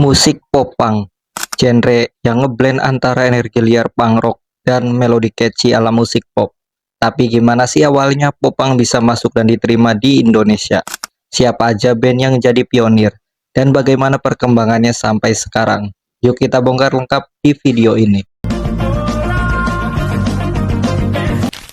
Musik popang, genre yang ngeblend antara energi liar punk rock dan melodi catchy ala musik pop. Tapi gimana sih awalnya popang bisa masuk dan diterima di Indonesia? Siapa aja band yang jadi pionir? Dan bagaimana perkembangannya sampai sekarang? Yuk kita bongkar lengkap di video ini.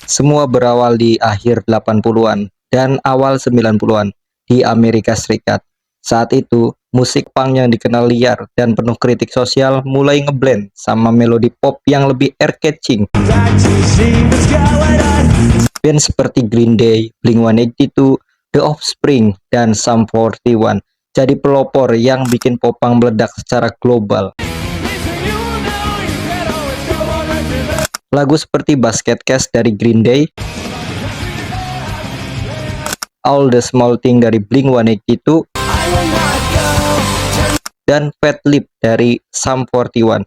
Semua berawal di akhir 80-an dan awal 90-an di Amerika Serikat. Saat itu, musik punk yang dikenal liar dan penuh kritik sosial mulai ngeblend sama melodi pop yang lebih air-catching. Band seperti Green Day, Blink-182, The Offspring, dan Sum 41 jadi pelopor yang bikin popang meledak secara global. Lagu seperti Basket Case dari Green Day, All the Small Thing dari Blink-182, dan Fat Lip dari Sum 41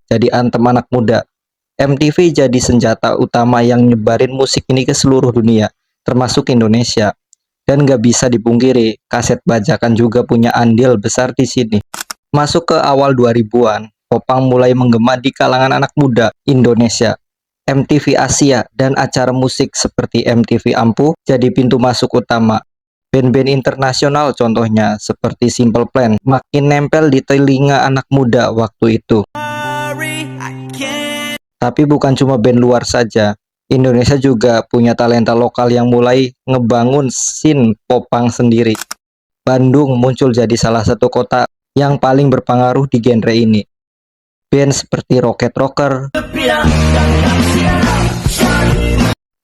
jadi antem anak muda. MTV jadi senjata utama yang nyebarin musik ini ke seluruh dunia, termasuk Indonesia. Dan gak bisa dipungkiri, kaset bajakan juga punya andil besar di sini. Masuk ke awal 2000-an, popang mulai menggema di kalangan anak muda Indonesia. MTV Asia dan acara musik seperti MTV Ampuh jadi pintu masuk utama. Band-band internasional contohnya seperti Simple Plan makin nempel di telinga anak muda waktu itu. Tapi bukan cuma band luar saja, Indonesia juga punya talenta lokal yang mulai ngebangun scene popang sendiri. Bandung muncul jadi salah satu kota yang paling berpengaruh di genre ini. Band seperti Rocket Rocker,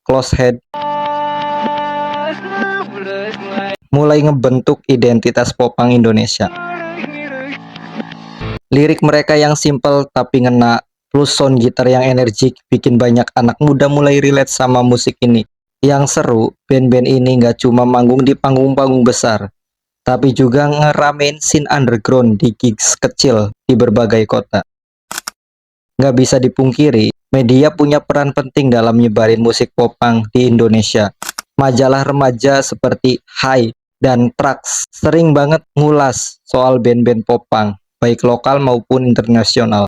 Close Head mulai ngebentuk identitas popang Indonesia. Lirik mereka yang simple tapi ngena, plus sound gitar yang energik bikin banyak anak muda mulai relate sama musik ini. Yang seru, band-band ini nggak cuma manggung di panggung-panggung besar, tapi juga ngeramein scene underground di gigs kecil di berbagai kota. Nggak bisa dipungkiri, media punya peran penting dalam nyebarin musik popang di Indonesia. Majalah remaja seperti Hai dan Trax sering banget ngulas soal band-band popang, baik lokal maupun internasional.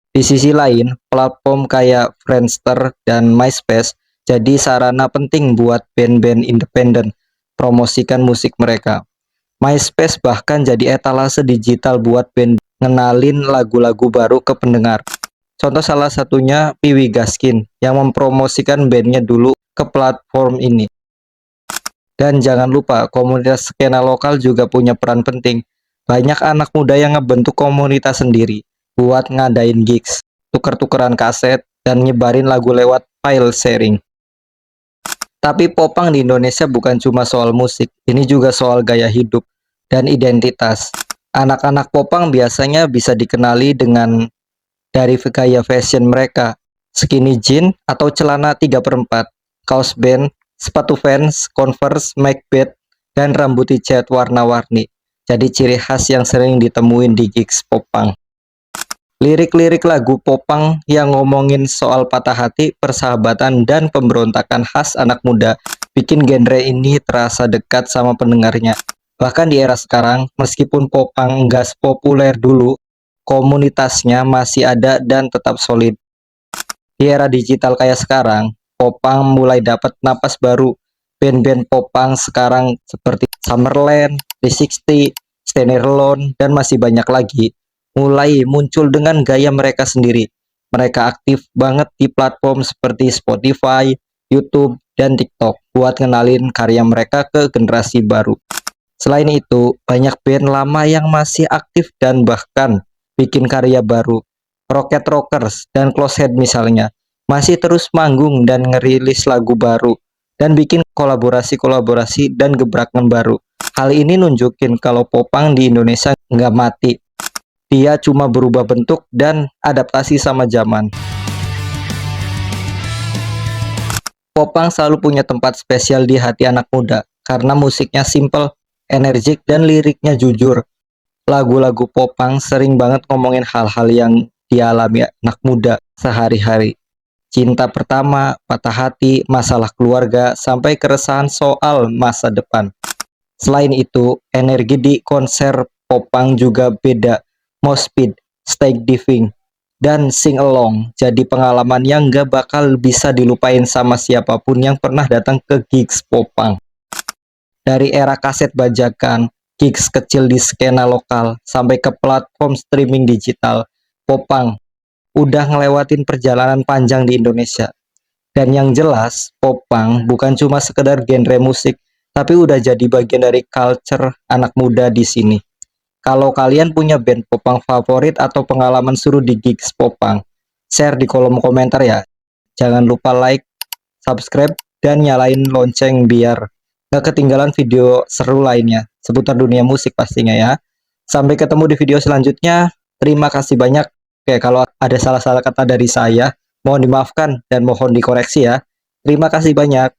Di sisi lain, platform kayak Friendster dan MySpace jadi sarana penting buat band-band independen promosikan musik mereka. MySpace bahkan jadi etalase digital buat band ngenalin lagu-lagu baru ke pendengar. Contoh salah satunya Piwi Gaskin yang mempromosikan bandnya dulu ke platform ini. Dan jangan lupa, komunitas skena lokal juga punya peran penting. Banyak anak muda yang ngebentuk komunitas sendiri buat ngadain gigs, tuker-tukeran kaset, dan nyebarin lagu lewat file sharing. Tapi popang di Indonesia bukan cuma soal musik, ini juga soal gaya hidup dan identitas. Anak-anak popang biasanya bisa dikenali dari gaya fashion mereka, skinny jean atau celana 3/4, kaos band, sepatu Vans, Converse, Macbeth, dan rambut dicat warna-warni. Jadi ciri khas yang sering ditemuin di gigs popang. Lirik-lirik lagu popang yang ngomongin soal patah hati, persahabatan, dan pemberontakan khas anak muda bikin genre ini terasa dekat sama pendengarnya. Bahkan di era sekarang, meskipun popang nggak sepopuler dulu, komunitasnya masih ada dan tetap solid. Di era digital kayak sekarang, popang mulai dapat napas baru. Band-band popang sekarang seperti Summerland, 360, Stand Alone, dan masih banyak lagi mulai muncul dengan gaya mereka sendiri. Mereka aktif banget di platform seperti Spotify, YouTube, dan TikTok buat ngenalin karya mereka ke generasi baru. Selain itu, banyak band lama yang masih aktif dan bahkan bikin karya baru. Rocket Rockers dan Close Head misalnya masih terus manggung dan ngerilis lagu baru dan bikin kolaborasi dan gebrakan baru. Hal ini nunjukin kalau popang di Indonesia nggak mati. Dia cuma berubah bentuk dan adaptasi sama zaman. Popang selalu punya tempat spesial di hati anak muda karena musiknya simple, energik, dan liriknya jujur. Lagu-lagu popang sering banget ngomongin hal-hal yang dialami anak muda sehari-hari. Cinta pertama, patah hati, masalah keluarga, sampai keresahan soal masa depan. Selain itu, energi di konser popang juga beda. Mosh pit, stage diving, dan sing along jadi pengalaman yang gak bakal bisa dilupain sama siapapun yang pernah datang ke gigs popang. Dari era kaset bajakan, gigs kecil di skena lokal, sampai ke platform streaming digital, popang udah ngelewatin perjalanan panjang di Indonesia. Dan yang jelas, popang bukan cuma sekedar genre musik, tapi udah jadi bagian dari culture anak muda di sini. Kalau kalian punya band popang favorit atau pengalaman seru di gigs popang, share di kolom komentar ya. Jangan lupa like, subscribe, dan nyalain lonceng biar gak ketinggalan video seru lainnya seputar dunia musik pastinya ya. Sampai ketemu di video selanjutnya. Terima kasih banyak. Oke, kalau ada salah-salah kata dari saya, mohon dimaafkan dan mohon dikoreksi ya. Terima kasih banyak.